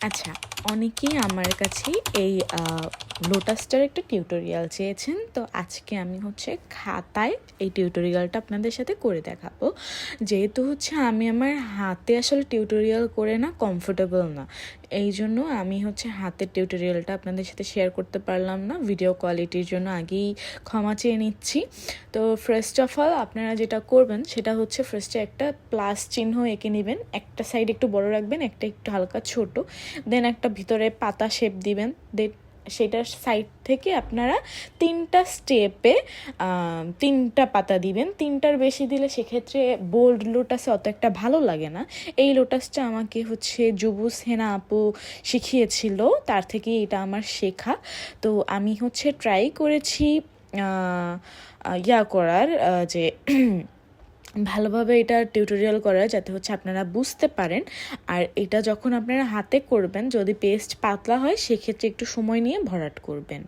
আচ্ছা, অনেকেই আমার কাছে এই লোটাসটার একটা টিউটোরিয়াল চেয়েছেন। তো আজকে আমি খাতায় এই টিউটোরিয়ালটা আপনাদের সাথে করে দেখাবো। যেহেতু আমি আমার হাতে আসলে টিউটোরিয়াল করে না কমফোর্টেবল না, এই জন্য আমি হাতের টিউটোরিয়ালটা আপনাদের সাথে শেয়ার করতে পারলাম না। ভিডিও কোয়ালিটির জন্য আগেই ক্ষমা চেয়ে নিচ্ছি। তো ফার্স্ট অফ অল আপনারা যেটা করবেন সেটা ফার্স্টে একটা প্লাস চিহ্ন এঁকে নেবেন। একটা সাইড একটু বড় রাখবেন, একটা একটু হালকা ছোট, দেন একটা ভিতরে পাতা শেপ দিবেন। দেন সেটার সাইড থেকে আপনারা 3টা স্টেপে 3টা পাতা দিবেন। 3টার বেশি দিলে সেক্ষেত্রে বোল্ড লোটাসে অত একটা ভালো লাগে না। এই লোটাসটা আমাকে জুবুস হেনা আপু শিখিয়েছিল, তার থেকে এটা আমার শেখা। তো আমি ট্রাই করেছি ইয়া করার যে ভালোভাবে এটা টিউটোরিয়াল করার, যাতে আপনারা বুঝতে পারেন। আর এটা যখন আপনারা হাতে করবেন, যদি পেস্ট পাতলা হয় সেক্ষেত্রে একটু সময় নিয়ে ভরাট করবেন।